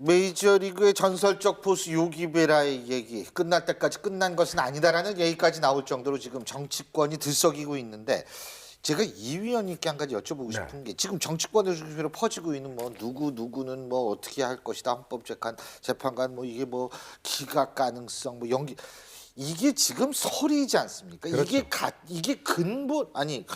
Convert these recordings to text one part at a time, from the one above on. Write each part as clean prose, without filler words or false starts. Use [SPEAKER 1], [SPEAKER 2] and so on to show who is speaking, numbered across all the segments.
[SPEAKER 1] 메이저리그의 전설적 포수 요기베라의 얘기 끝날 때까지 끝난 것은 아니다라는 얘기까지 나올 정도로 지금 정치권이 들썩이고 있는데 제가 이 위원님께 한 가지 여쭤보고 싶은 게 지금 정치권으로 퍼지고 있는 뭐 누구는 뭐 어떻게 할 것이다 헌법재판관 뭐 이게 뭐 기각 가능성 뭐 연기 이게 지금 설이지 않습니까?
[SPEAKER 2] 그렇죠.
[SPEAKER 1] 이게 근본 아니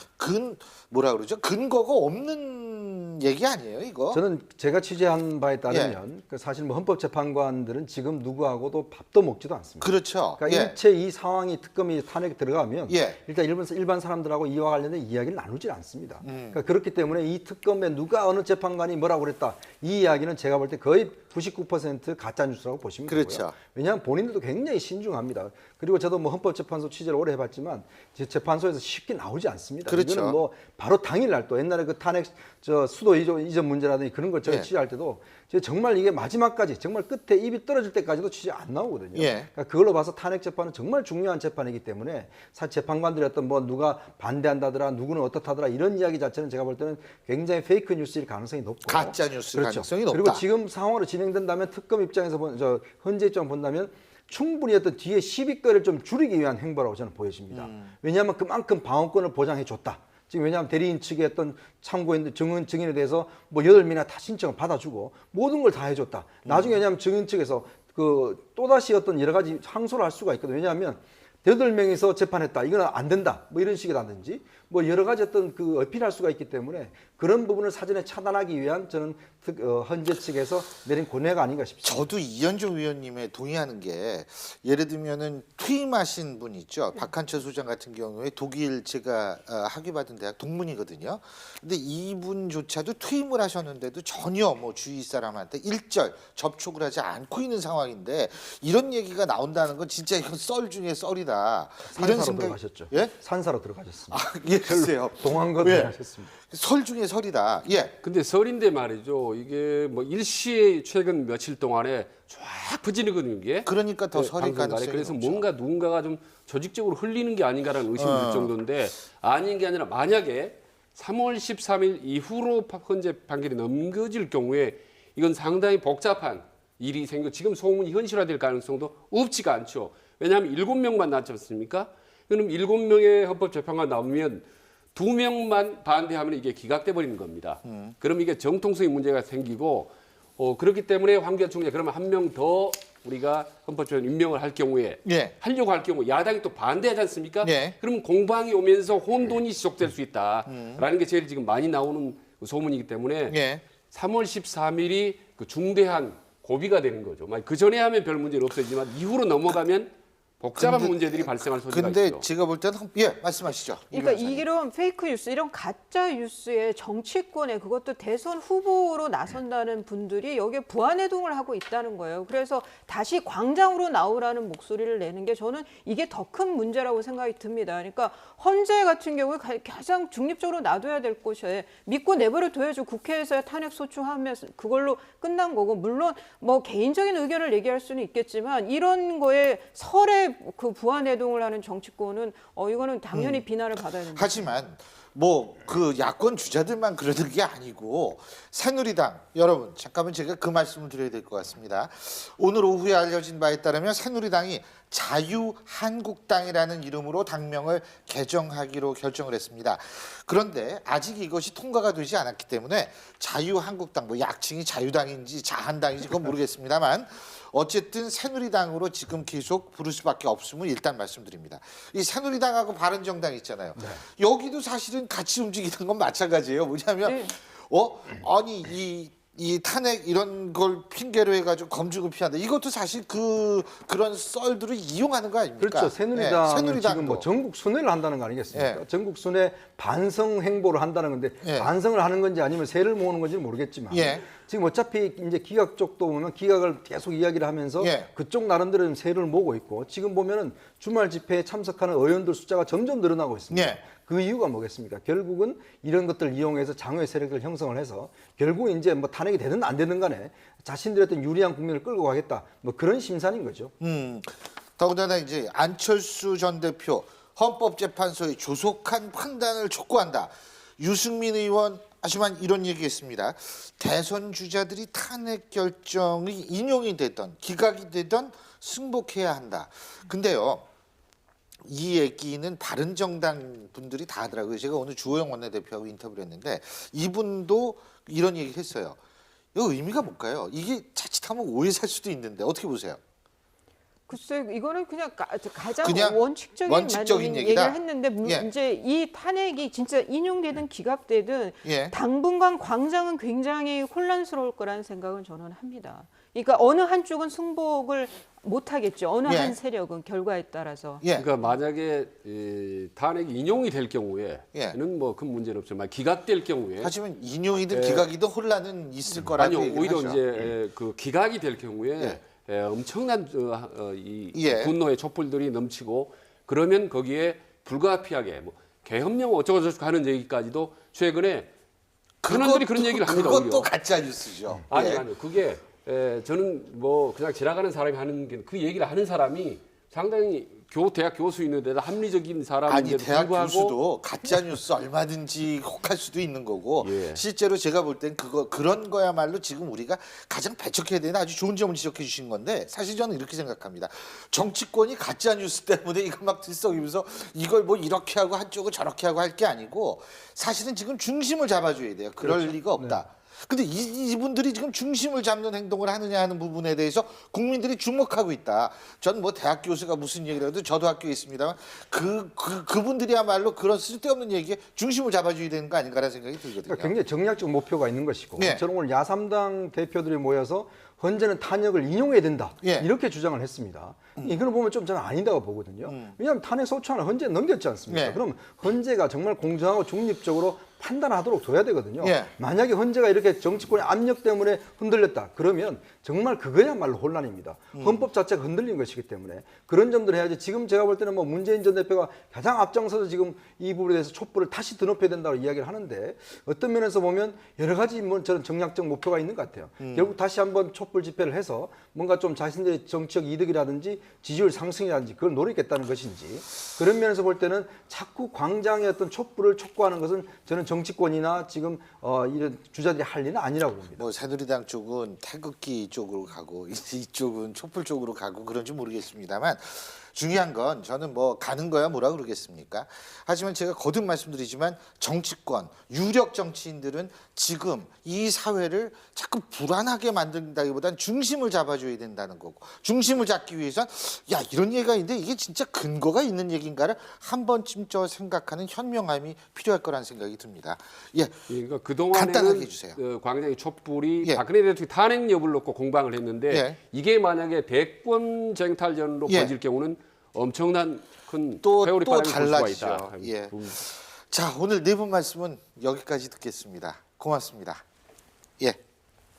[SPEAKER 1] 뭐라 그러죠? 근거가 없는 얘기 아니에요, 이거?
[SPEAKER 2] 저는 제가 취재한 바에 따르면 그 사실 뭐 헌법재판관들은 지금 누구하고도 밥도 먹지도 않습니다.
[SPEAKER 1] 그렇죠.
[SPEAKER 2] 그러니까 일체 이 상황이 특검이 탄핵에 들어가면
[SPEAKER 1] 예.
[SPEAKER 2] 일단 일반 사람들하고 이와 관련된 이야기를 나누질 않습니다. 그러니까 그렇기 때문에 이 특검에 누가 어느 재판관이 뭐라고 그랬다 이 이야기는 제가 볼 때 거의 99% 가짜 뉴스라고 보시면
[SPEAKER 1] 그렇죠.
[SPEAKER 2] 되고요. 왜냐하면 본인들도 굉장히 신중합니다. 그리고 저도 뭐 헌법재판소 취재를 오래 해봤지만 재판소에서 쉽게 나오지 않습니다.
[SPEAKER 1] 그렇죠.
[SPEAKER 2] 이거는 뭐 바로 당일날 또 옛날에 그 탄핵 수도 이전 문제라든지 그런 걸 제가 취재할 때도 정말 이게 마지막까지 정말 끝에 입이 떨어질 때까지도 취재 안 나오거든요. 그러니까 그걸로 봐서 탄핵 재판은 정말 중요한 재판이기 때문에 사실 재판관들이 어떤 뭐 누가 반대한다더라 누구는 어떻다더라 이런 이야기 자체는 제가 볼 때는 굉장히 페이크 뉴스일 가능성이 높고
[SPEAKER 1] 가짜 뉴스 가능성이 높다.
[SPEAKER 2] 그리고 지금 상황으로 진행된다면 특검 입장에서 헌재 입장 본다면 충분히 어떤 뒤에 시비거리를 좀 줄이기 위한 행보라고 저는 보여집니다. 왜냐하면 그만큼 방어권을 보장해 줬다. 지금 왜냐하면 대리인 측의 어떤 참고인들 증인에 대해서 뭐 8명이나 다 신청을 받아주고 모든 걸 다 해줬다. 나중에 왜냐하면 증인 측에서 그 또다시 어떤 여러 가지 항소를 할 수가 있거든요. 왜냐하면 8명이서 재판했다. 이건 안 된다. 뭐 이런 식이라든지 뭐 여러 가지 어떤 그 어필할 수가 있기 때문에 그런 부분을 사전에 차단하기 위한 저는 헌재 측에서 내린 고뇌가 아닌가 싶습니다.
[SPEAKER 1] 저도 이현종 위원님에 동의하는 게 예를 들면은 퇴임하신 분 있죠. 박한철 소장 같은 경우에 독일 제가 학위받은 대학 동문이거든요. 근데 이분조차도 퇴임을 하셨는데도 전혀 뭐 주위 사람한테 일절 접촉을 하지 않고 있는 상황인데 이런 얘기가 나온다는 건 진짜 이건 썰 중에 썰이다. 이런 생각.
[SPEAKER 2] 들어가셨죠.
[SPEAKER 1] 예?
[SPEAKER 2] 산사로 들어가셨습니다.
[SPEAKER 1] 예, 글쎄요.
[SPEAKER 2] 동안거
[SPEAKER 1] 예.
[SPEAKER 2] 들어가셨습니다.
[SPEAKER 1] 설 중에 설이다. 예.
[SPEAKER 3] 근데 설인데 말이죠. 이게 뭐 일시에 최근 며칠 동안에 쫙 퍼지거든요, 이게.
[SPEAKER 1] 그러니까 더 설이
[SPEAKER 3] 방송간에.
[SPEAKER 1] 가능성이
[SPEAKER 3] 그래서
[SPEAKER 1] 높죠.
[SPEAKER 3] 뭔가 누군가가 좀 조직적으로 흘리는 게 아닌가라는 의심이 들 정도인데 아닌 게 아니라 만약에 3월 13일 이후로 헌재 판결이 넘겨질 경우에 이건 상당히 복잡한 일이 생겨 지금 소문이 현실화될 가능성도 없지가 않죠. 왜냐하면 7명만 나왔지 않습니까? 그럼 7명의 헌법재판관 나오면 2명만 반대하면 이게 기각돼 버리는 겁니다. 그럼 이게 정통성의 문제가 생기고 그렇기 때문에 황교안 총재 그러면 한 명 더 우리가 헌법재판관 임명을 할 경우에 하려고 할 경우 야당이 또 반대하지 않습니까? 그러면 공방이 오면서 혼돈이 지속될 수 있다라는 게 제일 지금 많이 나오는 소문이기 때문에 3월 13일이 그 중대한 고비가 되는 거죠. 그 전에 하면 별 문제는 없어지지만 이후로 넘어가면 복잡한 문제들이 발생할 소지가
[SPEAKER 1] 근데
[SPEAKER 3] 있죠.
[SPEAKER 1] 제가 볼 때는 말씀하시죠.
[SPEAKER 4] 그러니까 이런 페이크 뉴스, 이런 가짜 뉴스에 정치권에 그것도 대선 후보로 나선다는 분들이 여기에 부안해동을 하고 있다는 거예요. 그래서 다시 광장으로 나오라는 목소리를 내는 게 저는 이게 더 큰 문제라고 생각이 듭니다. 그러니까 헌재 같은 경우에 가장 중립적으로 놔둬야 될 곳에 믿고 내버려 둬야죠. 국회에서 탄핵 소추하면 그걸로 끝난 거고 물론 뭐 개인적인 의견을 얘기할 수는 있겠지만 이런 거에 설에 그 부안해동을 하는 정치권은 이거는 당연히 비난을 받아야 됩니다.
[SPEAKER 1] 하지만 뭐 그 야권 주자들만 그러는 게 아니고 새누리당 여러분 잠깐만 제가 그 말씀을 드려야 될 것 같습니다. 오늘 오후에 알려진 바에 따르면 새누리당이 자유한국당이라는 이름으로 당명을 개정하기로 결정을 했습니다. 그런데 아직 이것이 통과가 되지 않았기 때문에 자유한국당 뭐 약칭이 자유당인지 자한당인지 그건 모르겠습니다만 어쨌든 새누리당으로 지금 계속 부를 수밖에 없음을 일단 말씀드립니다. 이 새누리당하고 바른정당 있잖아요. 여기도 사실은 같이 움직이는 건 마찬가지예요. 뭐냐면 아니 이 탄핵 이런 걸 핑계로 해가지고 검증을 피한다. 이것도 사실 그런 썰들을 이용하는 거 아닙니까?
[SPEAKER 2] 그렇죠. 새누리당은
[SPEAKER 1] 새누리당도.
[SPEAKER 2] 지금 뭐 전국 순회를 한다는 거 아니겠습니까? 전국 순회 반성 행보를 한다는 건데 반성을 하는 건지 아니면 세를 모으는 건지 모르겠지만 지금 어차피 이제 기각 쪽도 보면 기각을 계속 이야기를 하면서 그쪽 나름대로 좀 세를 모으고 있고 지금 보면은 주말 집회에 참석하는 의원들 숫자가 점점 늘어나고 있습니다. 그 이유가 뭐겠습니까? 결국은 이런 것들을 이용해서 장외 세력을 형성을 해서 결국 이제 뭐 탄핵이 되든 안 되든 간에 자신들의 어떤 유리한 국면을 끌고 가겠다. 뭐 그런 심산인 거죠.
[SPEAKER 1] 더군다나 이제 안철수 전 대표 헌법재판소의 조속한 판단을 촉구한다. 유승민 의원 하지만 이런 얘기했습니다. 대선 주자들이 탄핵 결정이 인용이 되던 기각이 되던 승복해야 한다. 근데요. 이 얘기는 바른정당 분들이 다 하더라고요. 제가 오늘 주호영 원내대표하고 인터뷰를 했는데 이분도 이런 얘기를 했어요. 이거 의미가 뭘까요? 이게 자칫하면 오해 살 수도 있는데 어떻게 보세요?
[SPEAKER 4] 글쎄 이거는 가장
[SPEAKER 1] 그냥
[SPEAKER 4] 원칙적인
[SPEAKER 1] 얘기다?
[SPEAKER 4] 얘기를 했는데
[SPEAKER 1] 예.
[SPEAKER 4] 이제 이 탄핵이 진짜 인용되든 기각되든
[SPEAKER 1] 예.
[SPEAKER 4] 당분간 광장은 굉장히 혼란스러울 거라는 생각은 저는 합니다. 그러니까 어느 한쪽은 승복을 못 하겠죠. 어느
[SPEAKER 1] 예.
[SPEAKER 4] 한 세력은 결과에 따라서.
[SPEAKER 1] 예.
[SPEAKER 3] 그러니까 만약에 이 탄핵이 인용이 될 경우에는
[SPEAKER 1] 예.
[SPEAKER 3] 뭐 큰 문제는 없지만 기각될 경우에
[SPEAKER 1] 하지만 인용이든 기각이든 혼란은 있을 거라고
[SPEAKER 3] 아니요
[SPEAKER 1] 얘기를
[SPEAKER 3] 오히려
[SPEAKER 1] 하죠.
[SPEAKER 3] 이제 그 기각이 될 경우에 엄청난 이
[SPEAKER 1] 예.
[SPEAKER 3] 분노의 촛불들이 넘치고 그러면 거기에 불가피하게 뭐 계엄령 어쩌고저쩌고 하는 얘기까지도 최근에 현안들이 그런 얘기를 합니다.
[SPEAKER 1] 그것도
[SPEAKER 3] 오히려.
[SPEAKER 1] 가짜 뉴스죠.
[SPEAKER 3] 아니요 그게 저는 뭐 그냥 지나가는 사람이 하는 게 그 얘기를 하는 사람이 상당히 대학 교수인데다 합리적인
[SPEAKER 1] 아니
[SPEAKER 3] 사람인데도
[SPEAKER 1] 대학
[SPEAKER 3] 불구하고
[SPEAKER 1] 교수도 가짜 뉴스 얼마든지 혹할 수도 있는 거고
[SPEAKER 3] 예.
[SPEAKER 1] 실제로 제가 볼 땐 그런 거야말로 지금 우리가 가장 배척해야 되는 아주 좋은 점을 지적해 주신 건데 사실 저는 이렇게 생각합니다. 정치권이 가짜 뉴스 때문에 이거 막 들썩이면서 이걸 뭐 이렇게 하고 한쪽을 저렇게 하고 할 게 아니고 사실은 지금 중심을 잡아줘야 돼요. 그럴
[SPEAKER 3] 그렇죠.
[SPEAKER 1] 리가 없다. 근데 이분들이 지금 중심을 잡는 행동을 하느냐 하는 부분에 대해서 국민들이 주목하고 있다. 전 뭐 대학 교수가 무슨 얘기를 해도 저도 학교에 있습니다만 그분들이야말로 그런 쓸데없는 얘기에 중심을 잡아줘야 되는 거 아닌가라는 생각이 들거든요.
[SPEAKER 2] 그러니까 굉장히 정략적 목표가 있는 것이고
[SPEAKER 1] 예.
[SPEAKER 2] 저는 오늘 야3당 대표들이 모여서 헌재는 탄핵을 인용해야 된다
[SPEAKER 1] 예.
[SPEAKER 2] 이렇게 주장을 했습니다. 이걸 보면 좀 저는 아니다고 보거든요. 왜냐하면 탄핵 소추안을 헌재에 넘겼지 않습니까?
[SPEAKER 1] 예.
[SPEAKER 2] 그럼 헌재가 정말 공정하고 중립적으로 판단하도록 둬야 되거든요.
[SPEAKER 1] 예.
[SPEAKER 2] 만약에 헌재가 이렇게 정치권의 압력 때문에 흔들렸다 그러면 정말 그거야말로 혼란입니다. 헌법 자체가 흔들린 것이기 때문에 그런 점들을 해야지. 지금 제가 볼 때는 뭐 문재인 전 대표가 가장 앞장서서 지금 이 부분에 대해서 촛불을 다시 드높여야 된다고 이야기를 하는데 어떤 면에서 보면 여러 가지 뭐 저는 정략적 목표가 있는 것 같아요. 결국 다시 한번 촛불 집회를 해서 뭔가 좀 자신들의 정치적 이득이라든지 지지율 상승이라든지 그걸 노리겠다는 것인지 그런 면에서 볼 때는 자꾸 광장의 어떤 촛불을 촉구하는 것은 저는 정치권이나 지금 이런 주자들이 할 일은 아니라고 봅니다.
[SPEAKER 1] 뭐 새누리당 쪽은 태극기 쪽으로 가고 이쪽은 촛불 쪽으로 가고 그런지 모르겠습니다만 중요한 건 저는 뭐 가는 거야 뭐라 그러겠습니까? 하지만 제가 거듭 말씀드리지만 정치권, 유력 정치인들은 지금 이 사회를 자꾸 불안하게 만든다기보단 중심을 잡아줘야 된다는 거고 중심을 잡기 위해선 야 이런 얘기가 있는데 이게 진짜 근거가 있는 얘기인가를 한 번쯤 생각하는 현명함이 필요할 거라는 생각이 듭니다. 예,
[SPEAKER 3] 그러니까
[SPEAKER 1] 간단하게
[SPEAKER 3] 그동안에는
[SPEAKER 1] 해주세요.
[SPEAKER 3] 광장의 촛불이
[SPEAKER 1] 예.
[SPEAKER 3] 박근혜 대통령이 탄핵 여부를 놓고 공방을 했는데
[SPEAKER 1] 예.
[SPEAKER 3] 이게 만약에 대권 쟁탈전으로
[SPEAKER 1] 예.
[SPEAKER 3] 번질 경우는 엄청난 큰
[SPEAKER 1] 또
[SPEAKER 3] 회오리 바람이 불 수가
[SPEAKER 1] 달라지죠.
[SPEAKER 3] 있다.
[SPEAKER 1] 예. 자, 오늘 네 분 말씀은 여기까지 듣겠습니다. 고맙습니다. 예.